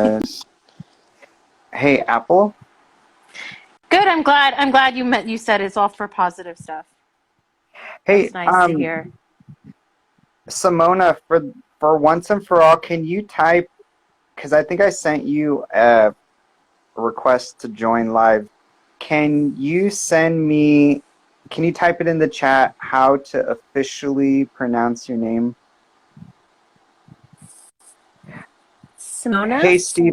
Yes. Hey, Apple. Good. I'm glad you said it's all for positive stuff. Hey, That's nice to hear. Simona, for once and for all, can you type? Because I think I sent you a request to join live. Can you send me? Can you type it in the chat how to officially pronounce your name? Simona? Hey, Steve.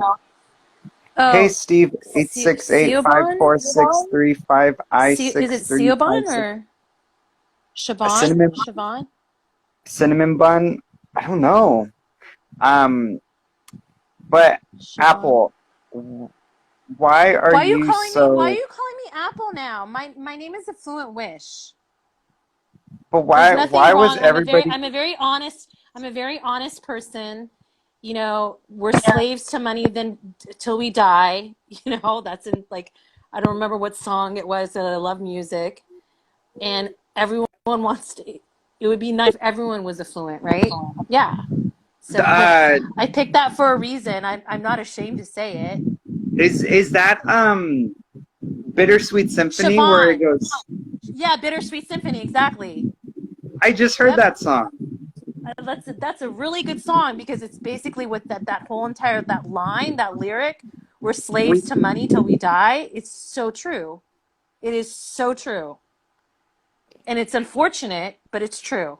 Hey, Oh, Steve. 868 five Siobhan? four six three five I Is it six three Siobhan five six. or A Siobhan? cinnamon Siobhan? cinnamon bun. I don't know. Um, but Siobhan. Apple, why are you Why are so? you calling me Apple now? My name is Affluent Wish. But There's why nothing was wrong. everybody? I'm a very honest person. You know, we're slaves to money then till we die. You know, that's in like I don't remember what song it was that I love music. And everyone wants to it would be nice if everyone was affluent, right? Yeah. So Uh, I picked that for a reason. I'm not ashamed to say it. is that Bittersweet Symphony where it Siobhan. goes? Yeah, Bittersweet Symphony, exactly. I just heard Yep. that song. That's a really good song because it's basically with that whole entire that line, that lyric, we're We, slaves to money till we die. It's so true. It is so true. And it's unfortunate, but it's true.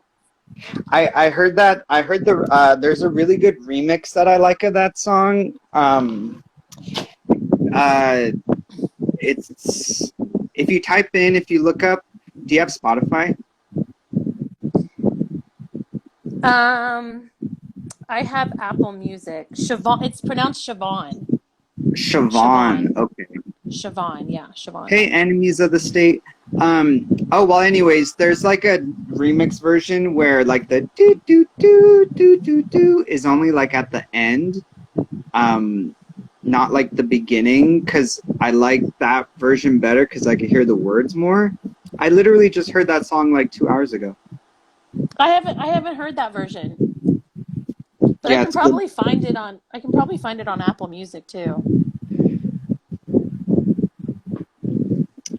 I heard that. I heard there's a really good remix that I like of that song. Uh, it's if you type in, if you look up, do you have Spotify? Um I have Apple Music. Siobhan, it's pronounced Siobhan. Siobhan. Siobhan. Okay. Siobhan, yeah, Siobhan. Hey, enemies of the state. Oh well. Anyways, there's like a remix version where like the do do do do do do is only like at the end, um, not like the beginning. Because I like that version better because I could hear the words more. I literally just heard that song like 2 hours ago. I haven't heard that version, but Yeah, it's good. I can probably find it on Apple Music too.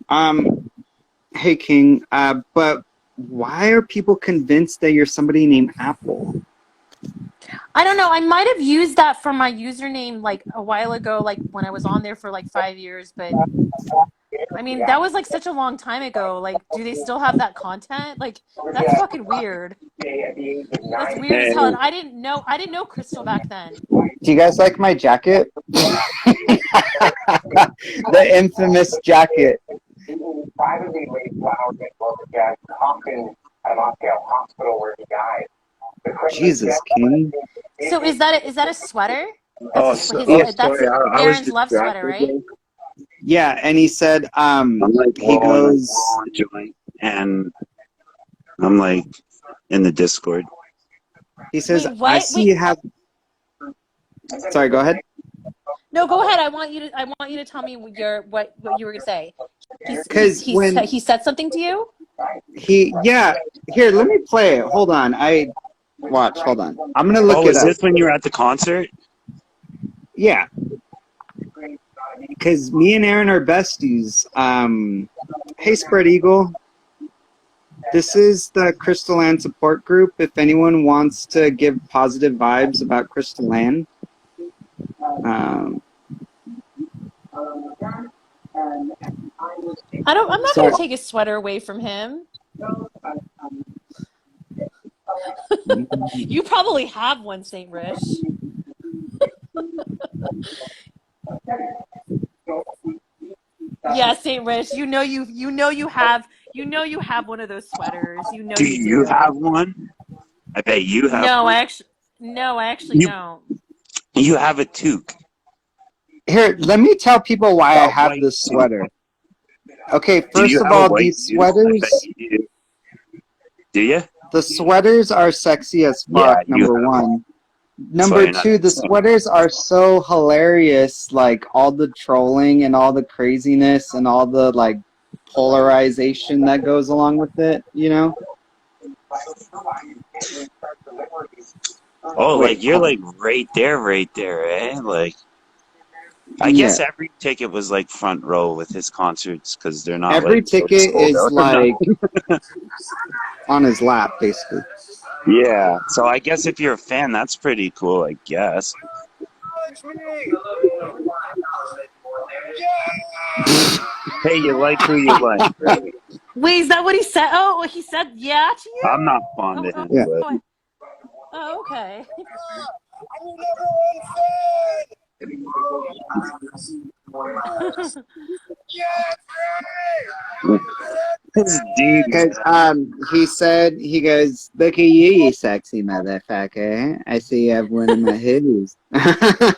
Um, hey King. But why are people convinced that you're somebody named Apple? I don't know. I might have used that for my username like a while ago, like when I was on there for like 5 years. But I mean, that was like such a long time ago. Like, do they still have that content? Like, that's fucking weird. That's weird as hell. Hey, And I didn't know Crystal back then. Do you guys like my jacket? The infamous jacket. Privately laid flowers at Jack Hopkins at Moscow Hospital where he died. The crazy Jesus, King. So is that a sweater? oh, so, Yeah, That's sorry, I was Aaron's love sweater, distracted. right? yeah, and he said, I'm like he rolling goes, on a joint, and I'm like in the Discord. he says, Wait, I what? see Wait, you have. Sorry, go ahead. no, go ahead. I want you to tell me what you were gonna say. Because when He said something to you? yeah, here, let me play it. Hold on. Hold on. I'm going to look Oh, it is up. this when you were at the concert? Yeah, because me and Aaron are besties. Hey, Spread Eagle. This is the Crystal Land support group. If anyone wants to give positive vibes about Crystal Land, um, I'm not gonna so take his sweater away from him. You probably have one, Saint Rich. Yeah, Saint Rich. You have one of those sweaters. You know Do you you do. have one? I bet you have No, one. I actually You don't. you have a toque, here, let me tell people why I a have white this toque. sweater. Okay, Do first you of have a all, white these toque? I bet sweaters, you do. Do you? the sweaters are sexy as Yeah, fuck, you number have one. one. That's why Number you're not two, the saying. sweaters are so hilarious, like all the trolling and all the craziness and all the like polarization that goes along with it, you know? Oh, Wait, like you're hold like on. right there, eh? Like I Yeah. guess every ticket was like front row with his concerts because they're not Every like ticket sold is out or like nothing. on his lap, basically. Yeah. So I guess if you're a fan, that's pretty cool, I guess. Hey, you like who you like, right? Wait, is that what he said? Oh, he said yeah to you? I'm not fond of Oh, him, Yeah. but oh, oh, okay. this dude. Because he goes, look at you sexy motherfucker. I see you have one of my hoodies.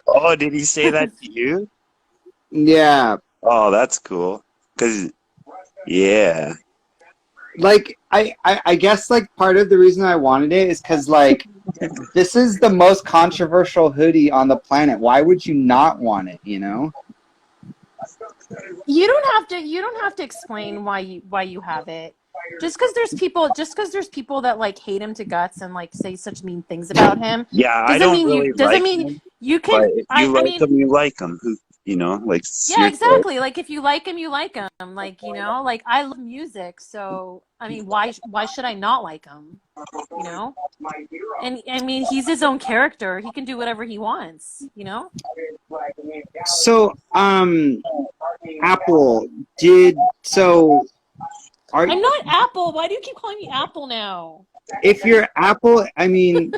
Oh, did he say that to you? Yeah. Oh, that's cool. Yeah. Like I guess like part of the reason I wanted it is because like this is the most controversial hoodie on the planet. Why would you not want it, you know? You don't have to explain why you have it. Just because there's people that like hate him to guts and like say such mean things about him Yeah, I doesn't don't mean you really doesn't like mean him, you but can if I you I like mean him, you like him. Who, like, it's yeah, your choice. exactly. Like if you like him, you like him. Like, like I love music, so I mean, why should I not like him? You know? And I mean, he's his own character. He can do whatever he wants? So, Apple so are I'm not Apple. Why do you keep calling me Apple now? if you're Apple, I mean,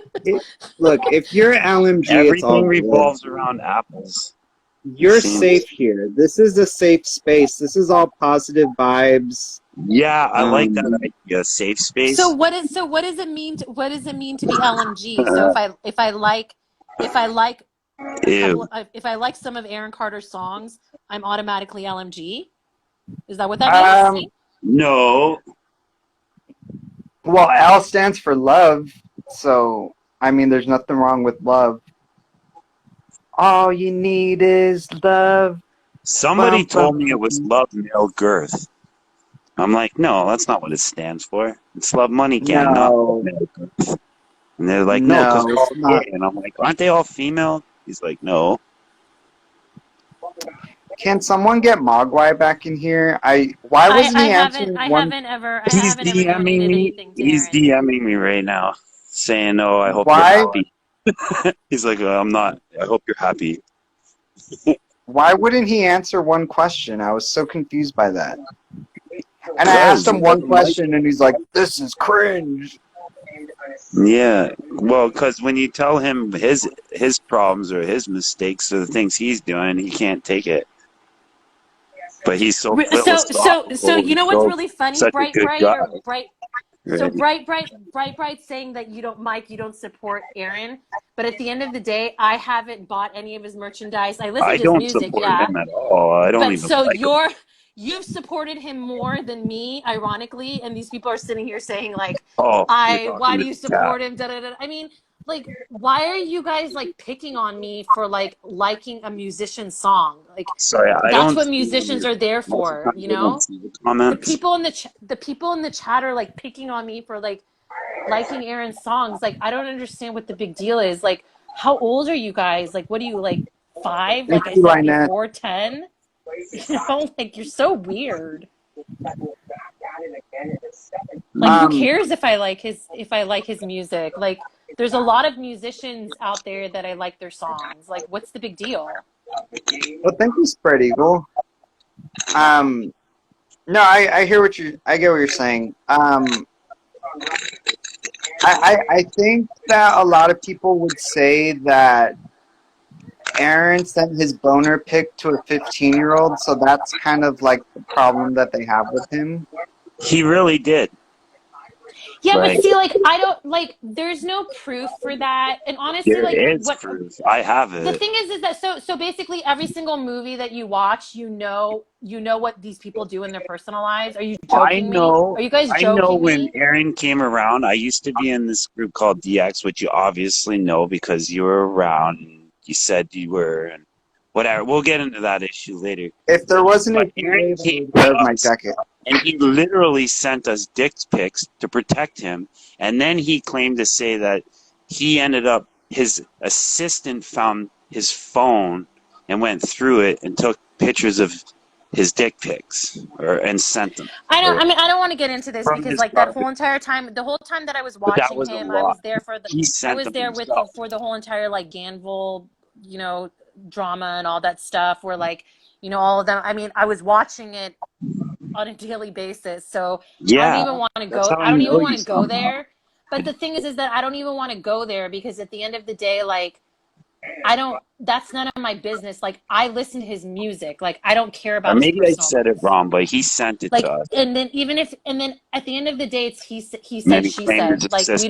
look, if you're LMG, it's all Everything good. revolves around apples. It You're seems. safe here. This is a safe space. This is all positive vibes. Yeah, I like that Um, idea. Safe So space. what does it mean what does it mean to be LMG? So if I like a couple Ew. if I like some of Aaron Carter's songs, I'm automatically LMG? Is that what that means? um, No. well, L stands for love, so I mean, there's nothing wrong with love. All you need is love. Somebody Bum, bum, told me it was bum. love male girth. I'm like, no, that's not what it stands for. It's love money gang, not love No, male girth. And they're like, no, because no, they're it's all not. gay. And I'm like, aren't they all female? He's like, no. Can someone get Mogwai back in here? Why I wasn't I he haven't answering I one? haven't ever I He's haven't ever DMing donated me. anything to He's Aaron. DMing me right now, saying, "Oh, I hope you're Why? happy." He's like, "I'm not. I hope you're happy." Why wouldn't he answer one question? I was so confused by that. And I asked Because he him one doesn't like question, and he's like, "This is cringe." it. Yeah. Well, because when you tell him his problems or his mistakes or the things he's doing, he can't take it. But he's so So philosophical you and know what's so really funny, such a Bright good Bright guy, or Bright So right? Bright saying that you don't, Mike, you don't support Aaron, but at the end of the day, I haven't bought any of his merchandise. I listen I to his don't music, support yeah, him at all. I don't but even so like him. you've supported him more than me, ironically, and these people are sitting here saying like, Oh, you're why talking do to you the cat. support him? Da, da, da. I mean, like, why are you guys like picking on me for like liking a musician's song? Like, Sorry, I that's don't what see musicians your. are there Most of the for, time, I don't see the comments. the people in the chat are like picking on me for like liking Aaron's songs. Like, I don't understand what the big deal is. Like, how old are you guys? Like, what are you like 5? Thank Like I you, said Lynette. before, 10? Like you're so weird. Like, who Um, cares if I like his music? Like, there's a lot of musicians out there that I like their songs. Like, what's the big deal? well, thank you, Spread Eagle. Um, no, I get what you're saying. I think that a lot of people would say that Aaron sent his boner pic to a 15-year-old, so that's kind of like the problem that they have with him. He really did. Yeah, but Like, see, like, I don't like. There's no proof for that, and honestly, there like, is what proof. I have the it. thing is that so basically every single movie that you watch, you know what these people do in their personal lives. Are you I joking me? know. Are you guys I know joking when me? Aaron came around, I used to be in this group called DX, which you obviously know because you were around and you said you were, and whatever. We'll get into that issue later. If there wasn't a But heat Aaron wave, I came would to wear my us jacket. and he literally sent us dick pics to protect him. And then he claimed to say that his assistant found his phone and went through it and took pictures of his dick pics and sent them. I don't want to get into this From because his like that property. whole entire time, the whole time that I was But that watching was a him, I lot. was there for He I sent was them there with himself. for the whole entire like Ganville, drama and all that stuff where like, all of them. I mean, I was watching it on a daily basis. So Yeah, that's how I I don't know even you want to go somehow. there. But the thing is that I don't even want to go there because at the end of the day, like, I don't, that's none of my business. Like, I listen to his music. Like, I don't care Or about his maybe I personal said it life. wrong, but he sent it to Like, us. and then at the end of the day, it's he And then said, he she claimed his said. Like, assistant.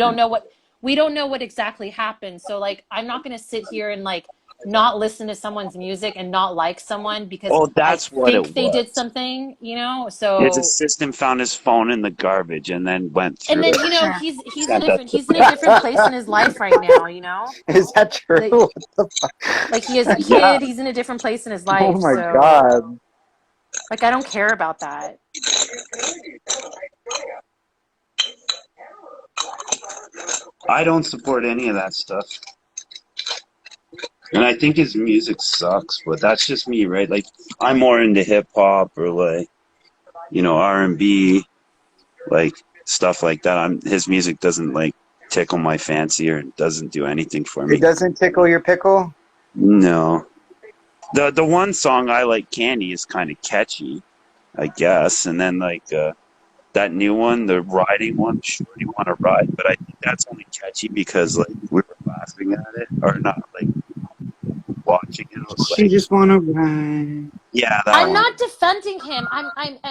we don't know what exactly happened. So, like, I'm not going to sit here and, like, not listen to someone's music and not like someone because Oh, I that's what it think they did was. something, His So, assistant found his phone in the garbage and then went and through then, it. Sent us the he's in a different place in his life right now, Is that true? Like, What the fuck? like he has a Yeah. kid, he's in a different place in his Oh life. my So, god. like, I don't care about that. I don't support any of that stuff. And I think his music sucks, but that's just me, right? Like, I'm more into hip hop or like, R&B, like stuff like that. His music doesn't like tickle my fancy or doesn't do anything for It me. doesn't tickle your pickle? No. The one song I like, Candy, is kind of catchy, I guess. And then like that new one, the riding one, Sure You Want to Ride, but I think that's only catchy because like we were laughing at it or not like watching it. She just wanna ride. Yeah, that I'm one. not defending him.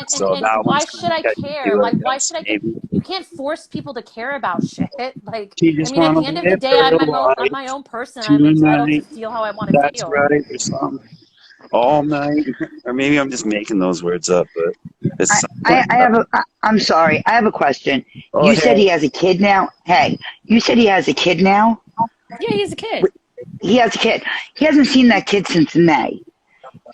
So And that why one's kind should of I catchy care? too, I Like, why guess. should I care? Maybe. You can't force people to care about shit. Like, She I just mean, at want the to end of the live day, her I'm life my own person. I'm entitled to tonight. feel how I want to That's feel. right, or something. All night. Or maybe I'm just making those words up, but it I, sounds I, like I that. have a, I'm sorry. I have a question. Oh, You said hey. he has a kid now. Hey, you said he has a kid now. Yeah, he's a kid. He has a kid. He hasn't seen that kid since May.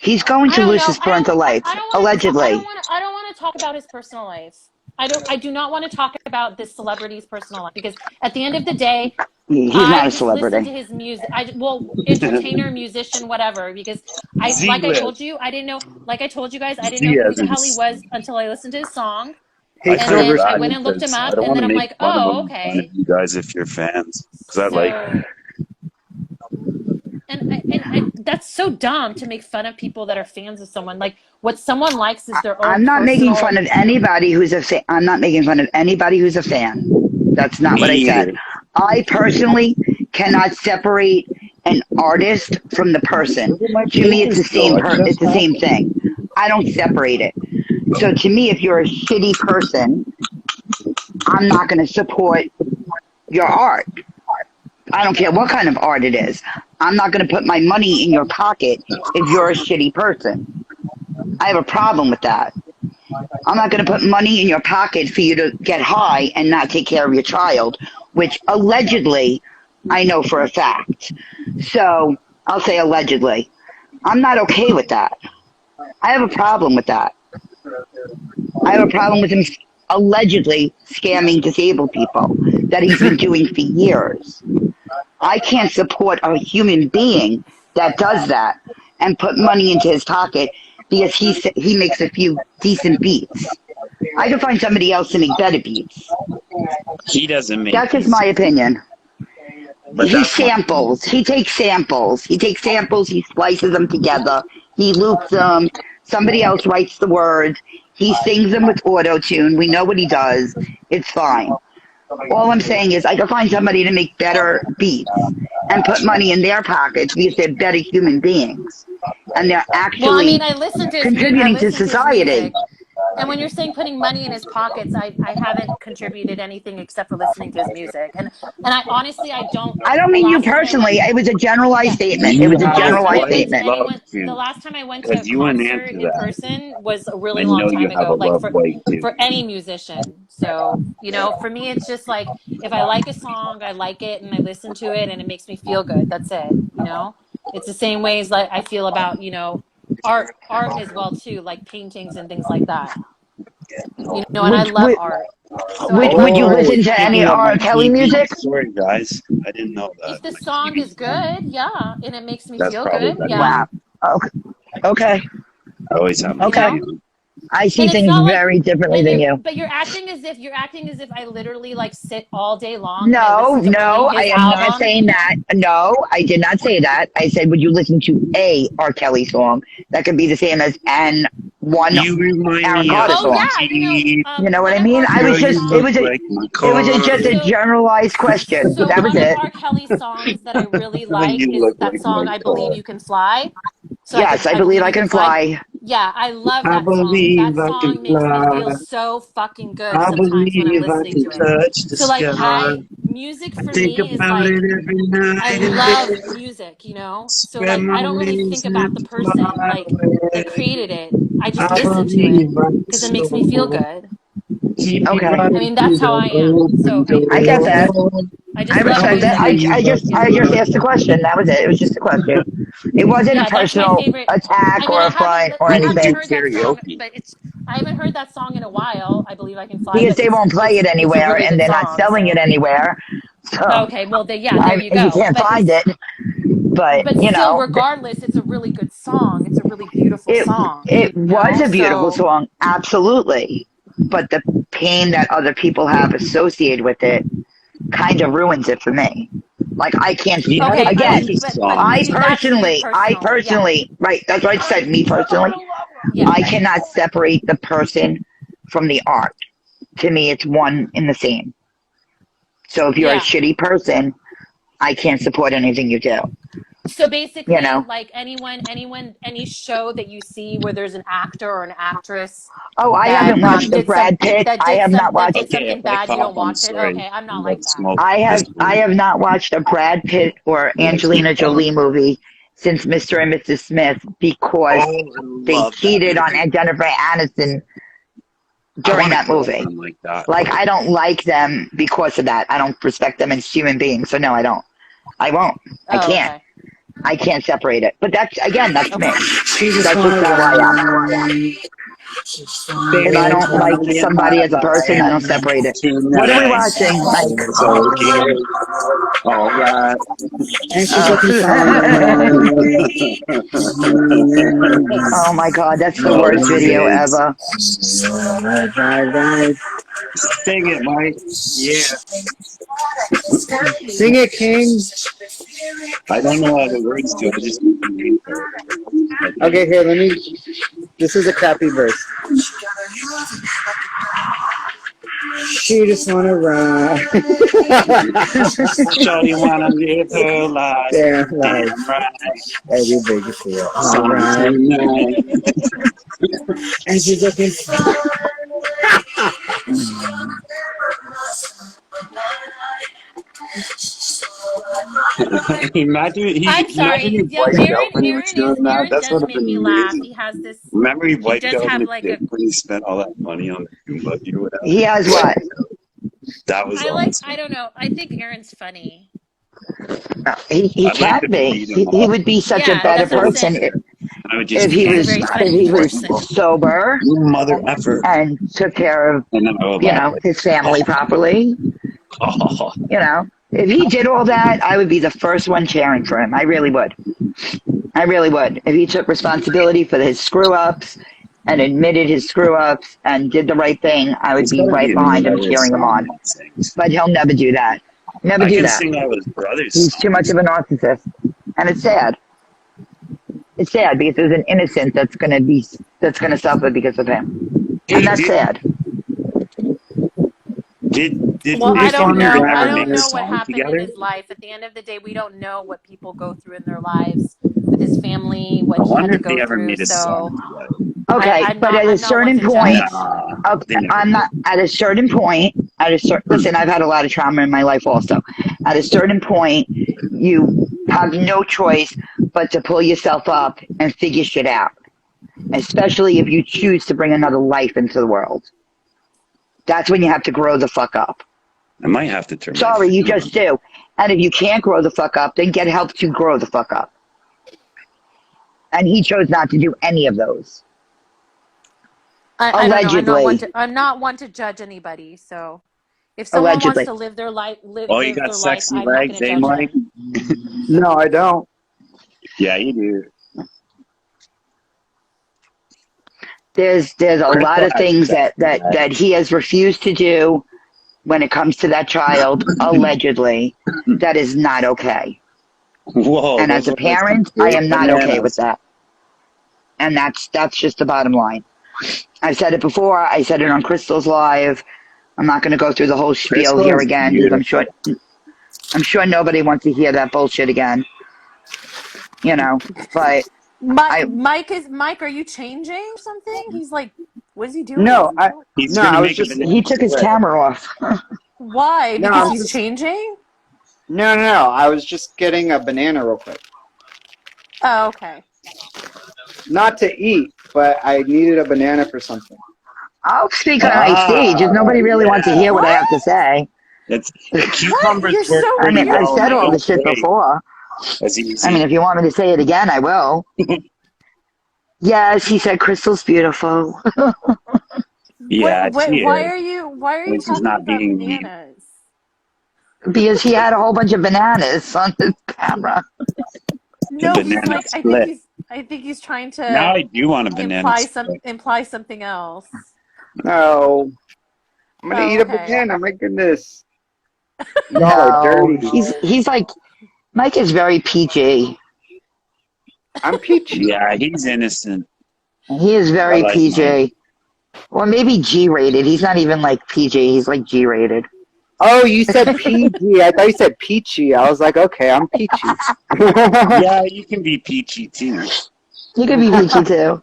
He's going I to don't lose know. his parental I rights, don't want to. allegedly. I don't want to talk about his personal life. I do not want to talk about this celebrity's personal life because at the end of the day, He's not I a just listen to celebrity. his music. Entertainer, musician, whatever. Because like I Z-List. told you, I didn't know. Like I told you guys, I didn't know Z who as the in hell he was until I listened to his song, Hey I and feel Silver. then I bad went and looked him because I up, don't and want then to I'm make like, fun of oh, him in front of okay. you guys if you're fans. Because I like So, that's so dumb to make fun of people that are fans of someone. Like, what someone likes is their own I'm not making fun personal. of anybody who's a fan. I'm not making fun of anybody who's a fan. That's not me what I said. either. I personally cannot separate an artist from the person. Look at my To me, it's papers the go. same. I It's just the have same them. thing. I don't separate it. So to me, if you're a shitty person, I'm not going to support your art. I don't care what kind of art it is. I'm not going to put my money in your pocket if you're a shitty person. I have a problem with that. I'm not going to put money in your pocket for you to get high and not take care of your child, which allegedly I know for a fact. So I'll say allegedly. I'm not okay with that. I have a problem with that. I have a problem with him allegedly scamming disabled people that he's been doing for years. I can't support a human being that does that and put money into his pocket because he makes a few decent beats. I can find somebody else to make better beats. He doesn't make That's just these, my opinion. but He that's my opinion. samples. He takes samples. He takes samples. He splices them together. He loops them. Somebody else writes the words. He sings them with auto tune. We know what he does. It's fine. All I'm saying is I can find somebody to make better beats and put money in their pockets because they're better human beings and they're Well, I mean, actually I contributing to listened to his society. music. And when you're saying putting money in his pockets, I haven't contributed anything except for listening to his music. And I honestly, I don't. I don't The mean you last time I went, personally. It was a generalized yeah, statement. It You was a the have a last time I generalized went white to statement. love anyone, the too, last time I went to a because you wouldn't concert answer in that. person was a I really long know you time have ago, a like love white too. for any musician. So, for me, it's just like if I like a song, I like it and I listen to it and it makes me feel good. That's it. It's the same ways like I feel about, art as well too, like paintings and things like that. And I Would, love would, art. So I would you like Oh, listen to any speaking of my R. Kelly TV, music? sorry guys, I didn't know that. if the My song is TV's on. good, yeah, and it makes me That's feel probably good, better yeah. now. Wow. Okay. Okay. I always have my You Okay. know? TV on. I see And it's things not like, very differently than you. but you're acting as if I literally like sit all day long and I No, listen to only no, I his am not album. saying that. No, I did not say that. I said, would you listen to a R. Kelly song? That could be the same as an one You remind Aaron me of Carter Oh song. yeah, T. You know what one I of mean? R. I was Girl, Kelly's you just, it look was songs. a, like my it was car. just a So generalized question. so That was one of it. R. Kelly's songs that I really like You is look that like my song "I Believe car. You Can Fly." So Yes, I I believe believe I you can can fly. fly. Yeah, I love I that song. believe That I can song makes me feel fly. so fucking good I sometimes when I'm believe I listening can to it. touch the So like sky. music I for think me is about it like every I night and love day. music, you know? So Spread like my I don't really wings think and about the person fly like that away. created it. I just I listen to it believe I can because it makes me feel soar. good. Keep you Okay. I right mean, through that's how the I am. open So I get I that. just door. I I just love I respect that. music. believe I can Yeah. I just fly. asked the question. That was it. It was just a question. It wasn't a Yeah, that's my personal favorite. I attack mean, or a front or We could do haven't anything heard that song, karaoke. but it's I haven't heard that song in a while. I believe I can fly, because but they won't play it it's a anywhere really and good they're not song. selling it So anywhere. So okay, well, yeah, there you you go. can't find it. But But still, regardless, it's a really good song. It's a really beautiful it song. it You was know, a beautiful so song, absolutely. But the pain that other people have associated with it kind of ruins it for me. Like I can't. He had a okay. I bunch Again, of mean, but songs. that's you I personally. Yeah, personally, right? That's what I said. Me personally, yeah, I cannot separate the person from the art. To me, it's one in the same. So if you're a yeah. shitty person, I can't support anything you do. So You basically, know? like any show that you see where there's an actor or an actress Oh, I haven't watched the Brad Pitt. I have not did watched. Okay, something if I bad, you don't cough, I'm watch it. sorry. Okay, I'm I'm not about like to that. smoke this I one. have not watched a Brad Pitt or Angelina Jolie movie since Mr. and Mrs. Smith Oh, because I they love that cheated on movie. Jennifer Aniston I during want a that movie. girlfriend like that. Like I don't like them because of that. I don't respect them as human beings. So no, I don't. I won't. I Oh, can't. okay, I can't separate it. But that's again, that's me. okay. She just That's just wanna how I am. run. If I don't like Everybody in my somebody as a person, I don't life separate it. What are we tonight watching, Mike? is okay. All right. And she's Oh, looking fine. oh my God, that's the Oh, worst video kids. ever. Right. Sing it, Mike. Yeah. Sing it, King. I don't know how the words to it. I just know the name for it. Okay, here, let me. This is a crappy verse. She just wanna run. Shorty wanna live her life. Yeah, like Damn right. every big deal. Summer Alright. tonight. And she's looking. I'm Imagine sorry. he Yeah, wiped out when he was doing that. Aaron That's would does have make me been laugh. amazing. He has this. Remember he He wiped does out have his like dick a. when he spent all that money on the Doom Buggy or whatever. He has what? That was I awesome. don't know. I think Aaron's funny. He I'd like can to be. beat him He up. would be such a Yeah, better that's what I'm person saying. I would if just He's a punch very him if funny he before was he person. goes, sober you mother effer. and took care of And then I would laugh like, his family properly. oh. If he did all that, I would be the first one cheering for him. I really would. I really would. If he took responsibility for his screw ups and admitted his screw ups and did the right thing, I would It's be got to right be behind him, another cheering him song on. he sings. But he'll never do that. Never I do can that. sing all his brother's He's too much songs. of a narcissist. And it's sad. It's sad because there's an innocent that's gonna suffer because of him. And Hey, that's sad. did Well, She I Mike just don't and wanna know. Aaron I ever don't make a know ride. what song happened in together? his life. At the end of the day, we don't know what people go through in their lives with his family, I what he had wonder to if they go ever through. made a So song together. Okay, but at a I'm not one certain to point, judge. Nah, they okay, never I'm not did. at a certain point. Listen, I've had a lot of trauma in my life also. At a certain point, you have no choice but to pull yourself up and figure shit out. Especially if you choose to bring another life into the world. That's when you have to grow the fuck up. I might have to turn my Sorry, you fan just on. do. And if you can't grow the fuck up, then get help to grow the fuck up. And he chose not to do any of those. I don't know. Allegedly. I'm not one to judge anybody. So if someone wants Allegedly. to live their life, Oh, you live got their life, sexy I'm not legs, going to eh, judge Mike? them. No, I don't. Yeah, you do. There's a Crystal lot of has things sex with that he has refused to do when it comes to that child, allegedly, that is not okay. Whoa, And as those a were some parent, I big am not okay with bananas. that. And that's just the bottom line. I've said it before. I said it on Crystal's Live. I'm not going to go through the whole spiel Crystal here is again because beautiful. I'm sure nobody wants to hear that bullshit again. You know, but I Mike, are you changing something? He's like, what is he No, doing? I He's no, gonna I was make a just he banana took his split. camera off. Why? no, Because I'm he's just changing? no. I was just getting a banana real quick. Oh, okay. Not to eat, but I needed a banana for something. I'll speak on my stage if Ah, nobody really wants to yeah. hear what I have to What? say. It's What? cucumbers You're work so I pretty mean, you're I've well, and said they all really this don't shit break before. as I mean, easy. if you want me to say it again, I will. Yes, he said Crystal's beautiful. Yeah, she is. why are you When she's talking not about being mean. bananas? Because he had a whole bunch of bananas on his camera. A No, he's banana like split. I think he's trying Now to I do want a banana split. imply something else. No, I'm gonna Oh, eat a okay. banana. My goodness, y'all are No, dirty. he's like Mike is very PG. I'm peachy. Yeah, he's innocent. He is I very like Mike. PG. Or maybe G rated. He's not even like PG. He's like G rated. Oh, you said PG. I thought you said peachy. I was like, okay, I'm peachy. Yeah, you can be peachy too. You could be PG too.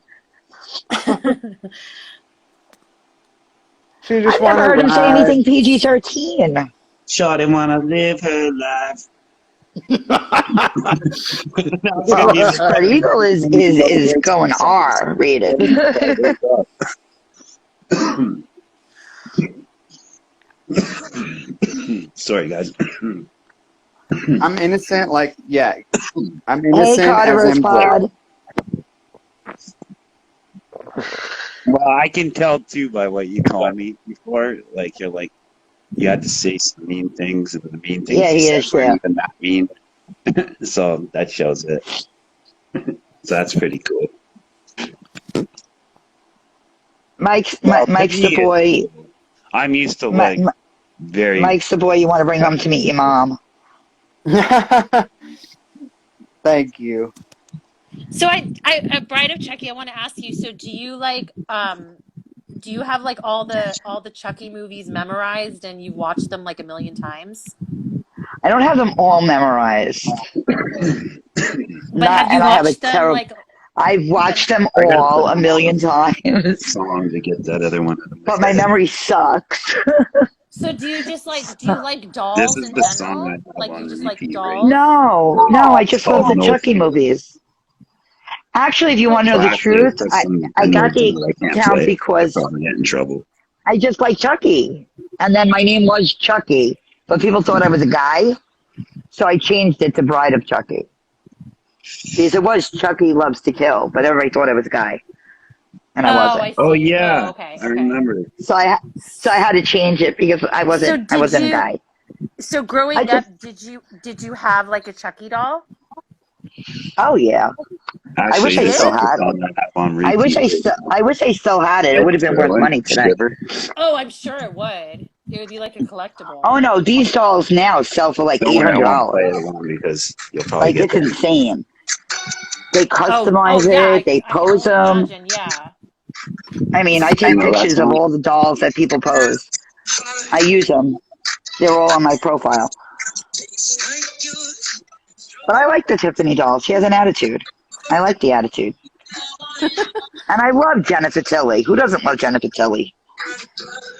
She just I've never wanna heard him say ride. anything PG 13. Shawty wanna live her life. Now it's gonna Well, be in the Spread Eagle is going R rated. Sorry, guys. I'm innocent. Like, yeah, I'm Hey, innocent as Carter's MJ. Pod. Well, I can tell too by what you call me before. Like you're like you had to say some mean things, and the mean Yeah, things you he said is weren't too. even that mean. So that shows it. So that's pretty cool. Well, to Mike's the me, it's boy. cool. I'm used to Mi- like Mi- very. Mike's the boy you want to bring home to meet your mom. Thank you. So Bride of Chucky, I want to ask you, so do you have like all the Chucky movies memorized and you've watched them like a million times? I don't have them all memorized. But Not, have you and I have a watched them terrible. like I've have watched them I gotta put all a on million times, song to get that other one out of but my my head. memory sucks. so do you like This dolls is in the song I general? have Like do on you just like repeat right dolls? No, I It's just love called the No Chucky Fear. movies. Actually, if you So want to know Well, the actually, truth, it says some I got words in the it I can't account play. I'd because probably get in trouble. I just like Chucky. And then my name was Chucky, but people thought I was a guy, so I changed it to Bride of Chucky. Because it was Chucky Loves to Kill, but everybody thought I was a guy, and I oh, I wasn't. Oh see. Oh, yeah, okay, I okay. remember. So I had to change it because So I did wasn't a you guy. so I growing up, just did you have like a Chucky doll? oh yeah. I Actually, wish I You this still is did? the had it. song I have on repeat. I wish I still had it. It Right would have been before I worth went money today. shiver. Oh, I'm sure it would. It would be like a Oh collectible. no, these dolls now sell for like Don't eight worry, I hundred won't play dollars. it along because you'll probably Like get it's that. insane. They Oh customize yeah, it. They I can pose only them. imagine. Yeah. I mean, I You take know that pictures of song? all the dolls that people pose. I use them. They're all on my profile. But I like the Tiffany doll. She has an attitude. I like the attitude. And I love Jennifer Tilly. Who doesn't love Jennifer Tilly?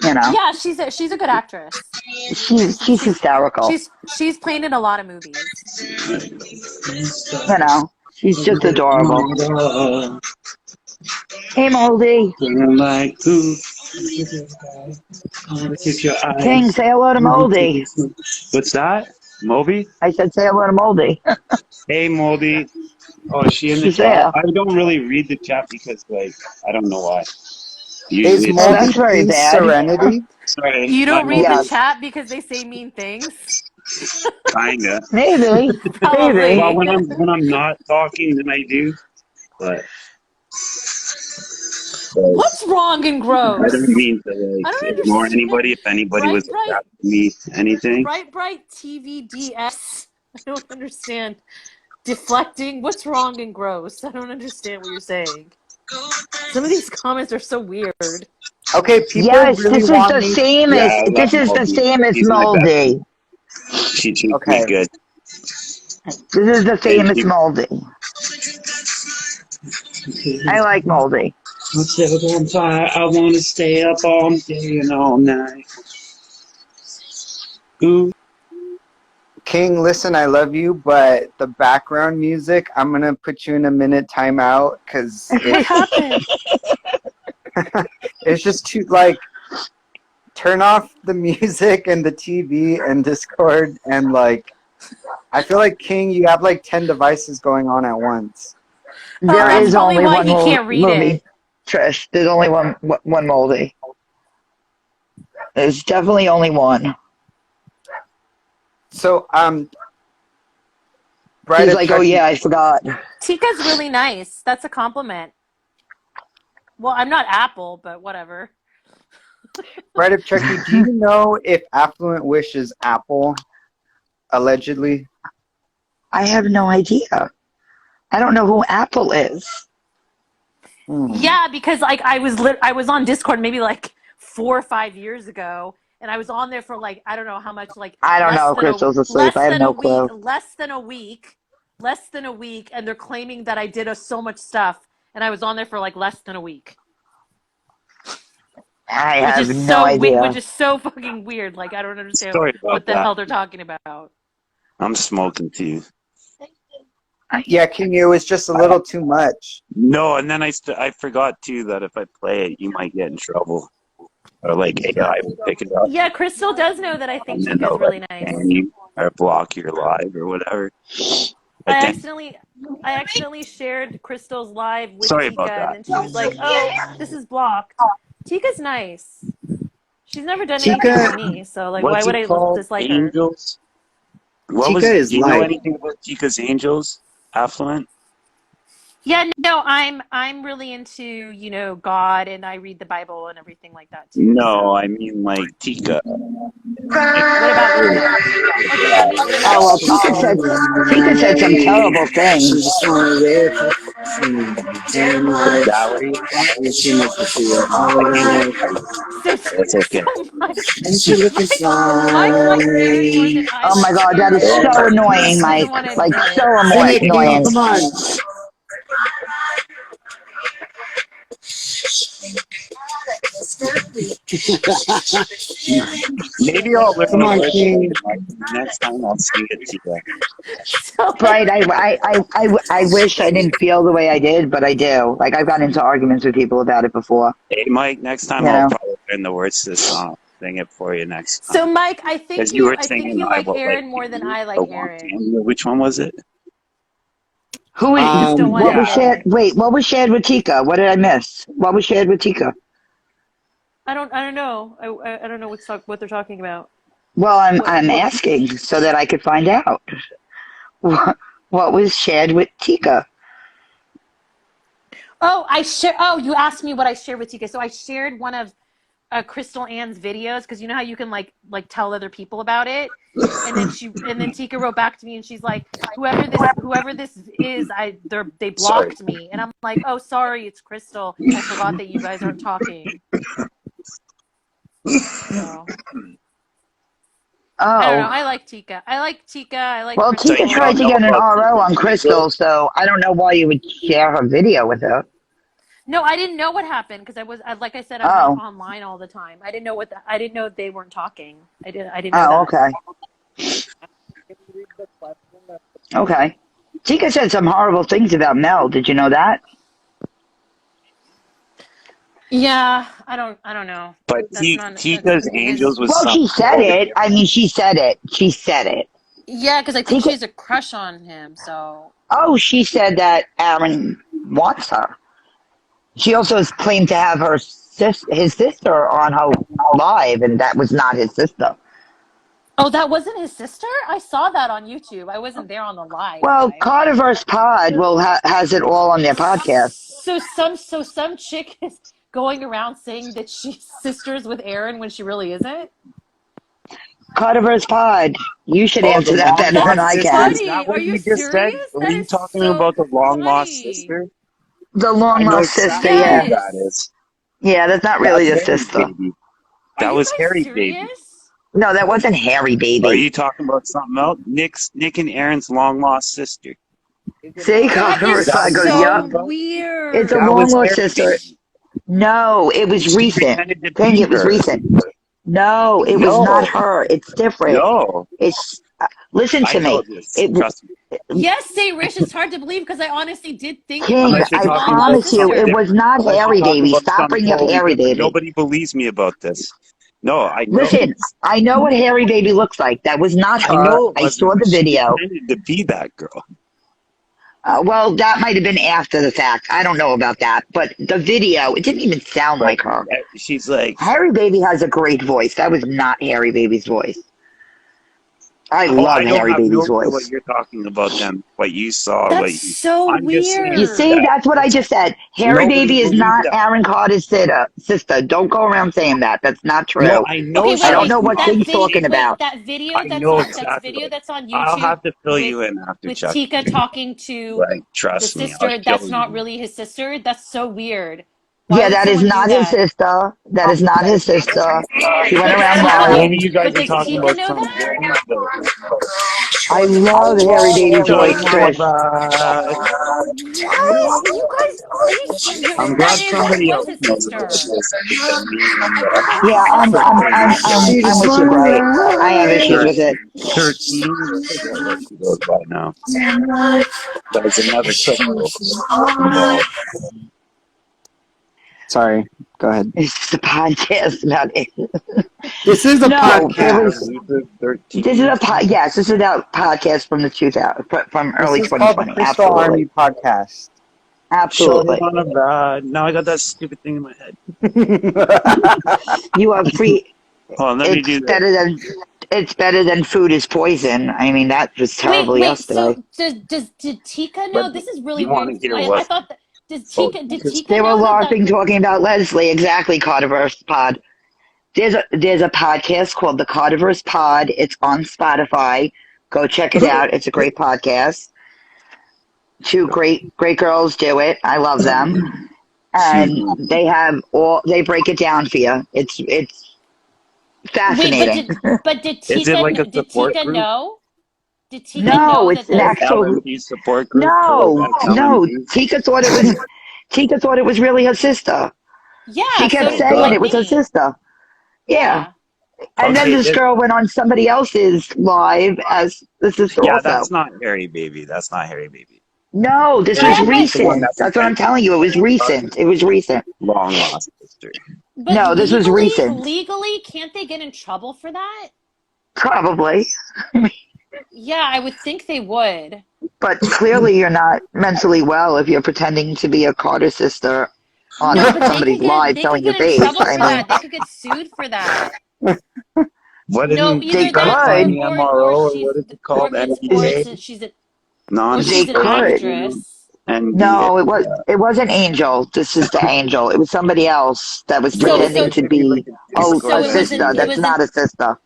You know, Yeah, she's a good actress. she's hysterical. She's played in a lot of movies. You know, she's just adorable. Hey, Moldy. Like to kiss your King, eyes. say hello to Moldy. What's that? Moby? I said say hello to Moldy. Hey, Moldy. Oh, is she in the She's chat? there. I don't really read the chat because, like, I don't know why. Is Usually it's Oh, something. Moldy that's very Peace bad. Serenity? Sorry, You my don't read the Moldy. Yes. chat because they say mean things? Kinda. Maybe. Well, Maybe. Probably. when I'm not talking, then I do. But What's wrong and I gross? don't mean to I don't ignore understand. anybody. If anybody was Bright, asking me anything, bright TVDS. I don't understand. Deflecting. What's wrong and gross? I don't understand what you're saying. Some of these comments are so weird. Okay, people Yes, really want me. yeah, I love this is the Moldy. same as She's my bestie. Moldy. She treats me Okay, good. This is the And same as she, Moldy. I like Moldy. I want to stay up all day and all night. Ooh. King, listen, I love you, but the background music, I'm gonna put you in a minute timeout because What happened? it's just too like turn off the music and the TV and Discord and like I feel like King, you have like 10 devices going on at once. Oh, There that's is probably only why one he can't read movie, it. Trish. There's only one Moldy. There's definitely only one. So Bride He's of like, oh Chucky, yeah, I forgot. Tika's really nice. That's a compliment. Well, I'm not Apple, but whatever. Bride of Chucky, do you know if Affluent Wish is Apple? Allegedly. I have no idea. I don't know who Apple is. Yeah, because like I was on Discord maybe like 4 or 5 years ago, and I was on there for like I don't know how much, like I don't know. Crystal's asleep. I have no clue. less than a week, and they're claiming that I did so much stuff, and I was on there for like less than a week, I which have is no so which idea. is so fucking weird. Like I don't understand Sorry about what the that. hell they're talking about. I'm smoking too. Yeah, King, it was just a little too much. No, and then I forgot too that if I play it, you might get in trouble, or like AI will pick it up, Yeah, Crystal does know that I think and then they'll Chica's like really nice. ban you or block your live or whatever. I I think. accidentally I accidentally shared Crystal's live with Sorry Tika, about and that. then she was like, "Oh, this is blocked." Tika's nice. She's never done anything to Tika me, so like, why What's would it I called? dislike her? Angels. What Tika was? is Do you know light. anything about Chica's Angels? Affluent? Yeah, no, I'm really into God, and I read the Bible and everything like that too. No, So, I mean like Tika. what about Tika? Oh, does that mean Oh well, angels? Tika said some terrible She things. just wanna live and Is life. that what you're saying? And she makes me feel I can't even alright. hear you. So It's so okay. And she looking Mike likes Aaron more than fine. I Oh my like God, that is Aaron, so but he annoying, doesn't Mike. want to Like admit it. so Sing it, King, annoying. come on. Maybe I'll learn Come the on, words to King. it, Mike. Next time I'll sing it to you. So Bright, I wish I didn't feel the way I did, but I do. Like I've gotten into arguments with people about it before. Hey, Mike, next You time I'll know. probably learn the words to this song. Sing it for you next So time. Mike, Because you were I think singing you I like Will Like Aaron more than You, I the like one Aaron. Tammy. Which one was it? Who was, You just don't want to what was admit Yeah. shared? it. Wait, what was shared with Tika? What did I miss? What was shared with Tika? I don't know. I don't know what they're talking about. Well, I'm What asking so that I could find out. What, what was shared with Tika? Oh, you asked me what I shared with Tika. So I shared one of Crystal Ann's videos, because you know how you can like tell other people about it, and then Tika wrote back to me, and she's like, whoever this is, they Sorry. blocked me, and I'm like, oh, sorry, it's Crystal. I forgot that you guys aren't talking. So I don't know. Oh, I like Tika. I like well, So you Tika Crystal. tried don't to know get an about RO on Angels? Crystal, so I don't know why you would share her video with her. No, I didn't know what happened because like I said, I'm not Oh, online all the time. I didn't know they weren't talking. I didn't know oh, that. okay, okay. Tika said some horrible things about Mel. Did you know that? Yeah, I don't know. But That's Tika's his. Angels was Well, some she said quoted. it. I mean, she said it. She said it. Yeah, because I think she Tika. has a crush on him. So Oh, she said that Aaron wants her. She also has claimed to have his sister on her live, and that was not his sister. oh, that wasn't his sister? I saw that on YouTube. I wasn't there on the live. Well, Cardiverse Pod will has it all on their podcast. So some chick going around saying that she's sisters with Aaron when she really isn't? Carnivorous Pod. You should Oh, the answer that long better than lost That's I sister. can. Is that funny. Are what you you just said? serious? Were That you is talking so about the long lost funny. sister? The I long know lost sister, exactly who yeah. that Yes. is. Yeah, that's not really That's a Harry sister. Baby. Are That you was guys Harry Baby. serious? No, that wasn't Harry Are Baby. you talking about something else? Nick and Aaron's long lost sister. See, That is Carnivorous That Pod what goes, you're so yup. talking about? It's a weird. That long was lost Harry sister. Baby. No, it was She recent. pretended to Dang, be it was her. recent. No, it was not No, her. It's different. no. It's listen I to know me. this. It Trust me. Yes, say Rich, it's hard to believe because I honestly did think it King. was Unless you're his I talking long about lost promise you, something it sister. was different. not Unless you're Harry talking Baby. about Stop something bringing up totally Harry different. Baby. Nobody believes me about this. No, I know. Listen, I know what Harry Baby looks like. That was not I her. know it I wasn't saw her. the She video. pretended to be that girl. Well, that might have been after the fact. I don't know about that. But the video, it didn't even sound But like her. she's like, Harry Baby has a great voice. That was not Harry Baby's voice. I oh, I love don't Harry have no Baby's clue what voice. you're talking about then. What you saw, That's so I'm just You saying weird. see, that that's what I just said. Harry nobody Baby is believes not that. Aaron Carter's sister. Don't go around saying that. That's not No, true. I know Okay, I wait, don't she's know wait. what not. That King's video, talking wait, about. that video I that's know on exactly video what. that's on I'll YouTube have to fill with you in after Chuck. Tika talking to Like, the trust me, I'll sister, show that's not you. really his sister. That's so weird. Why Yeah, would that is someone do not his that? sister. That is not his sister. He went But around okay, Maybe lying. you guys but are does talking Tika about know something that? different. But I love Harry Baby's show voice, you Trish. about. What? You guys, are you? I'm That glad is, that somebody was else his knows about sister. this because me, I'm I thought that was his Yeah, sister. I'm with you, Bright. I have issues with it. 13. I forget what she goes by now. There's another couple involved. Sorry, go ahead. It's just a podcast about it. This is a No, it Lisa, podcast. was. Lisa, This is 13. a yes. This is a podcast from the 2000 from This early is called the 2020. Crystal Absolutely, Army Podcast. Show absolutely. on a bride. Now I got that stupid thing in my head. You are free. Hold on, let me It's do this. better than food is poison. I mean, that was Wait, terrible wait. yesterday. So did Tika But know? This is really you want weird. to hear I what? thought that Oh, Did because Tika They were know that that? laughing, talking about Leslie. Exactly, Cardiverse Pod. There's a podcast called the Cardiverse Pod. It's on Spotify. Go check it out. It's a great podcast. Two great girls do it. I love them, excuse and me. they break it down for you. It's Wait, fascinating. but did Is it Tika like a did support Tika group? know? Did Tika No, know that it's an Like this? actual. LMG support group for like No, no. ex-LMGs? Tika thought it was really her sister. She Yeah, kept so Oh so saying God. did it was her me. sister. Yeah. Yeah. And then Okay, this girl went on somebody else's live as the sister yeah, also. that's not Harry Baby. That's not Harry Baby. No, this Harry was Yeah, Baby's but the one recent. that That's what I'm pretended telling to you. It be was recent. It was recent. long lost sister. but No, this was recent. legally, can't they get in trouble for that? Probably. Yeah, I would think they would. But clearly you're not mentally well if you're pretending to be a Carter sister No, on but somebody's live they could telling your get in face. trouble I for mean, that. They could get sued for that. What No, didn't they either you guys that find could. the MRO or what is it called? or NDA? They she's an could. Non-disclosure. actress. NDA. No, Yeah. it wasn't Angel, the sister Angel. It was somebody else that was No, it pretending was to maybe like be a So a it Discord wasn't sister. it NDA. That's was an not a sister.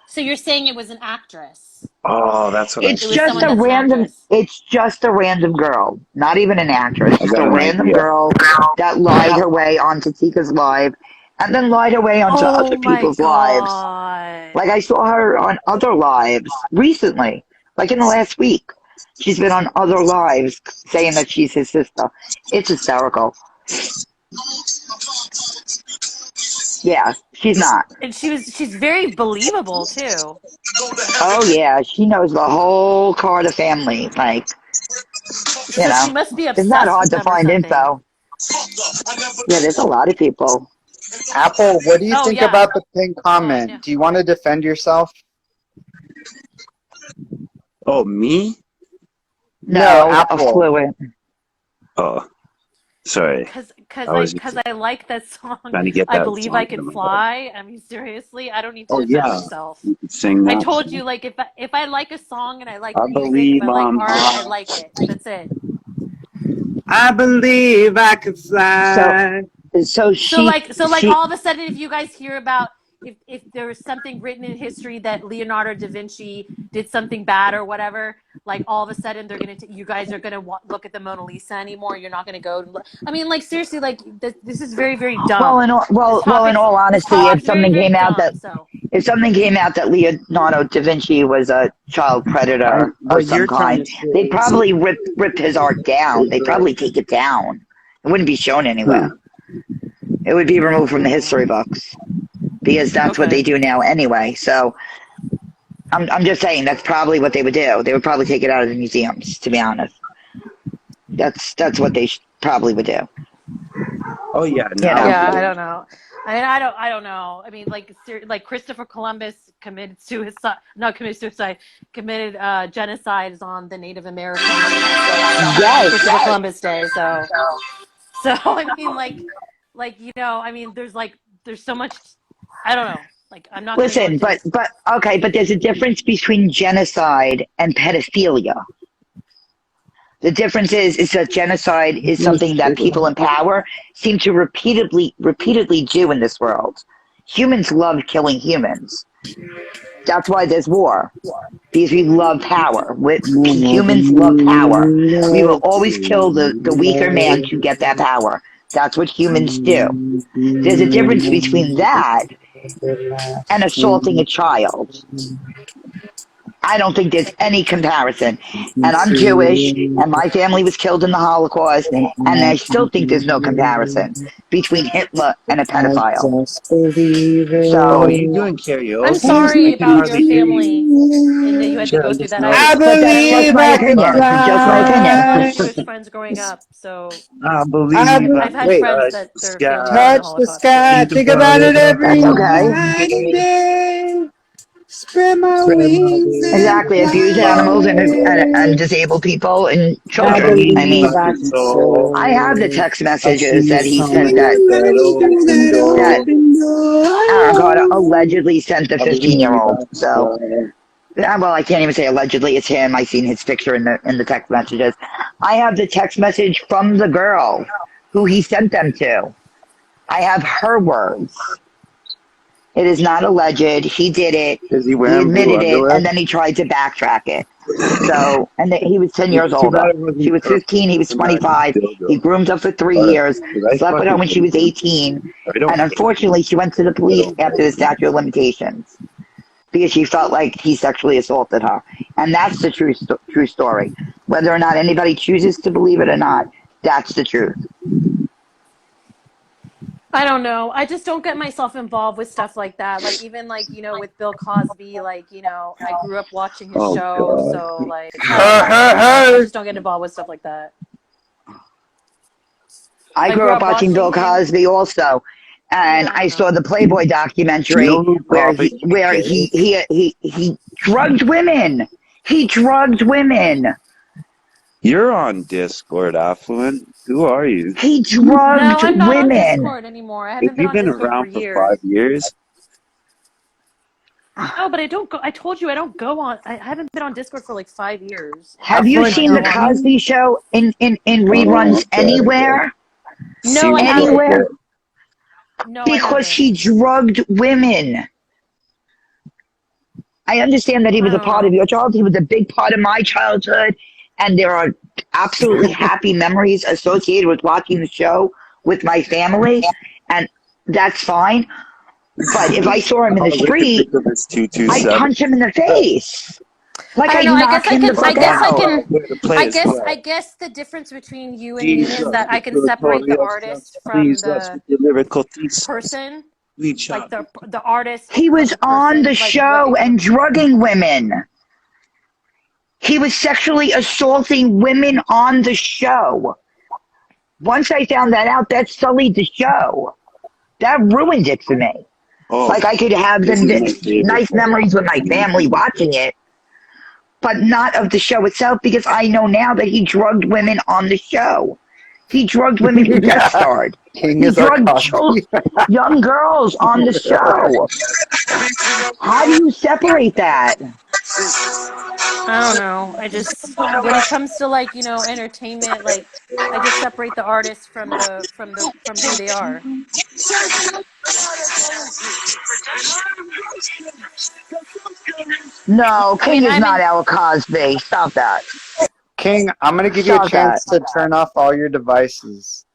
so you're saying it was an actress. Oh, that's what I It It's was should just someone a do. that's an random. actress. It's just a random girl, not even an actress. I Just got a an random idea. girl that lied her way onto Tika's live, and then lied her way onto Oh other my people's lives. God. Like I saw her on other lives recently, like in the last week. She's been on other lives saying that she's his sister. It's hysterical. Yeah, she's not. And she's very believable too. Oh yeah, she knows the whole Carter family. Like, you So she know, must be it's not obsessed hard with to them or find something. info. Yeah, there's a lot of people. Apple, what do you Oh think yeah. about the pinned Oh, I know. comment? Do you want to defend yourself? Oh, me? No, No, Apple. affluent. Oh, sorry. I was just Cause I like that song. trying to get I that believe I song out can of my head. fly. I mean, seriously, I don't need to Oh defend yeah, myself. you could sing I that told song. you, like, if I like a song and I like I music, if believe I like art, I like it. That's it. I believe I can So fly. So So like she all of a sudden, if you guys hear about if there was something written in history that Leonardo da Vinci did something bad or whatever, like all of a sudden you guys are gonna look at the Mona Lisa anymore. You're not gonna go. I mean, like seriously, like this is very very well, dumb. in all This honesty, topic's very very dumb. So if something came out that Leonardo da Vinci was a child predator of What some you're trying kind, to say they'd is probably rip his art down. They'd probably take it down. It wouldn't be shown anywhere. It would be removed from the history books because that's what okay. they do now anyway. So I'm just saying that's probably what they would do. They would probably take it out of the museums. To be honest, that's what they probably would do. oh yeah, You now know. Yeah, I don't know. I don't know. I mean, like Christopher Columbus committed suicide, not committed suicide, committed genocides on the Native Americans, and we still have Yes. Christopher Columbus Day. So I mean, I mean, there's so much. I don't know. Like, I'm not gonna go Listen, into but this. okay, but there's a difference between genocide and pedophilia. The difference is that genocide is something that people in power seem to repeatedly do in this world. Humans love killing humans. That's why there's war. Because we love power. Humans love power. We will always kill the weaker man to get that power. That's what humans do. There's a difference between that and assaulting a child. I don't think there's any comparison. And I'm Jewish, and my family was killed in the Holocaust, and I still think there's no comparison between Hitler and a pedophile. Oh, So, you doing I'm karaoke? I sorry can about your hardly hear you. family, and that you had to Sure, go I through just that. I noticed. but that's just believe my I can opinion. Sorry. Just my I had a opinion. lot of fly. Jewish friends growing up, so I I believe I I've had can wait. friends touch that the their family died sky. in the Touch the Holocaust. So sky. Think Think about about it it every That's every okay. night and day. day. Spread my Spread my wings and wings Exactly. and Abuse fly animals fly and away. away. disabled people and I I children. I believe believe mean, I I can can soar. I have the soar. text I'll messages see that he sent somewhere that Somewhere that through open that that door. open door. Aaron Carter allegedly sent the I believe 15-year-old. I can So, fly. well, I can't even say allegedly. It's him. I seen his picture in the text messages. I have the text message from the girl who he sent them to. I have her words. It is not alleged. He did it. Is he He wearing blue admitted it, underwear? and then he tried to backtrack it. So, he was 10 years It's too older. bad it She wasn't was 15. He was a magic 25. He dildo. groomed her for 3 years, Because I slept with her fucking when she hate was him. 18, I don't and hate him. unfortunately, she went to the I police don't after like the him. statute of limitations because she felt like he sexually assaulted her. And that's the true story. Whether or not anybody chooses to believe it or not, that's the truth. I don't know. I just don't get myself involved with stuff like that. Like even like with Bill Cosby, like I grew up watching his Oh show, god. so like I don't know. I just don't get involved with stuff like that. I I grew grew up up watching watching Bill him. Cosby also, and Yeah, I I saw know. the Playboy Do you know documentary who where Papa he where EK is? he drugged women. He drugged women. You're on Discord, Affluent. Who are you? He No, drugged I'm not on women. Discord anymore. I If haven't been you've on been Discord for around for years. 5 years, No, but I don't go. I told you I don't go on. I haven't been on Discord for like 5 years, Have and you I Affluent seen the go on. Cosby Show in oh, reruns okay, okay. anywhere? No, I Seems like haven't. Anywhere? it. No, I Because haven't. he drugged women. I understand that he I was a don't part of know. your childhood. He was a big part of my childhood. And there are absolutely happy memories associated with watching the show with my family. And that's fine. But if I saw him in Oh, the look at street, Nicholas I'd 227. punch him in the face. Like I don't I'd know. knock him the I fuck guess I out. can. Where the players I play. guess the difference between you and me is Jesus, that I the can separate the territorial artist from leaves us the with the lyrical thesis. person, We like chop. the artist He from was the on the person, like what show and drugging women. He was sexually assaulting women on the show. Once I found that out, that sullied the show. That ruined it for me. Oh, Like I could have this is my the favorite nice part. memories with my family watching it, but not of the show itself because I know now that he drugged women on the show. He drugged women who guest starred. King He is our drugged Cosby. young girls on the show. How do you separate that? I don't know. I just when it comes to like, entertainment, like I just separate the artist from who they are. No, I King mean, is I'm not in Al Cosby. Stop that. King, I'm gonna give you a Stop that. chance to turn off all your devices.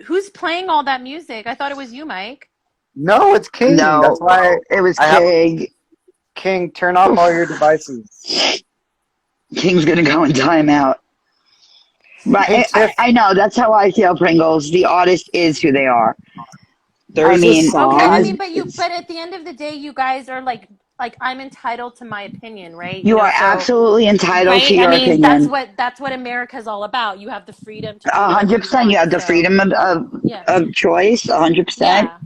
Who's playing all that music? I thought it was you, Mike. No, it's King. That's No, why it was I have King. King. Turn off all your devices. King's gonna go in timeout. But Hey Tiff, I know that's how I feel, Pringles. The artist is who they are. I there's a mean, Okay, I song. mean, but at the end of the day, you guys are like I'm entitled to my opinion, right? you are So absolutely entitled to right? I your mean, opinion. that's what America's all about. You have the freedom to do whatever you 100%. You want. have the So, freedom yeah. of choice. 100%. Yeah.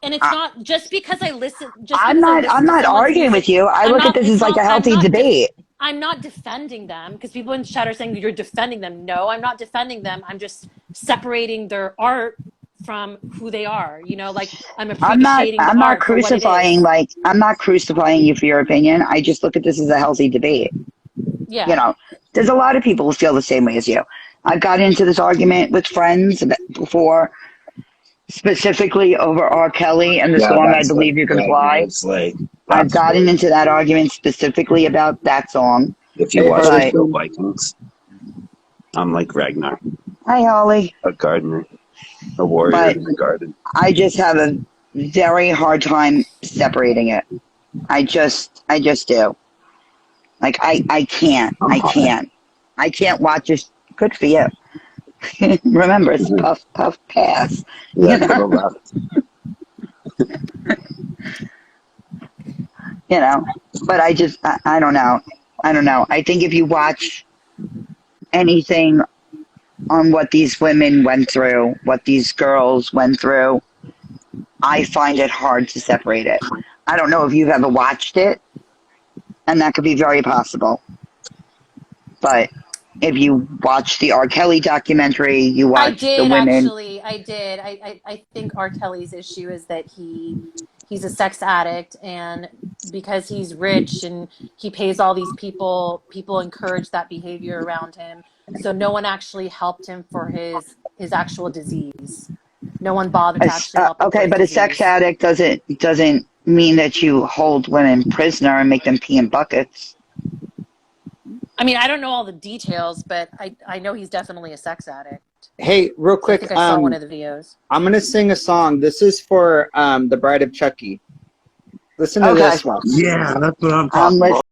And it's not just I'm because I not. I'm listen to not someone's arguing with music, you. I I'm look at not this it's as like a not healthy debate. I'm not defending them because people in chat are saying you're defending them. No, I'm not defending them. I'm just separating their art from who they are. Like I'm I'm not. appreciating the I'm not art for what it crucifying. is. Like I'm not crucifying you for your opinion. I just look at this as a healthy debate. You Yeah. know, there's a lot of people who feel the same way as you. I've got into this argument with friends before, specifically over R. Kelly and the Yeah, song "I that's like Believe You Can Fly." Wagner's like I've that's gotten where into that argument specifically about that song, if you Hey watch the Harley but show Quinn. Vikings, I'm like Ragnar, hi, Holly. a gardener, a warrior But in the garden. I just have a very hard time separating it. I just do. Like I'm high. I can't watch this. Good for you. Remember, it's puff, puff, pass. Yeah, You to know, the left. you know. But I don't know. I don't know. I think if you watch anything on what these women went through, what these girls went through, I find it hard to separate it. I don't know if you've ever watched it, and that could be very possible. But if you watch the R. Kelly documentary, you I watch the did women. actually. I did. I think R. Kelly's issue is that he's a sex addict, and because he's rich and he pays all these people encourage that behavior around him. So no one actually helped him for his actual disease. No one bothered to actually help him for Okay, his but a sex disease. addict doesn't mean that you hold women prisoner and make them pee in buckets. I mean, I don't know all the details, but I know he's definitely a sex addict Hey, real because I quick. think I saw one of the videos. I'm gonna sing a song. This is for the Bride of Chucky. Listen to Okay, this one. Yeah, that's what I'm I'm talking about. listening.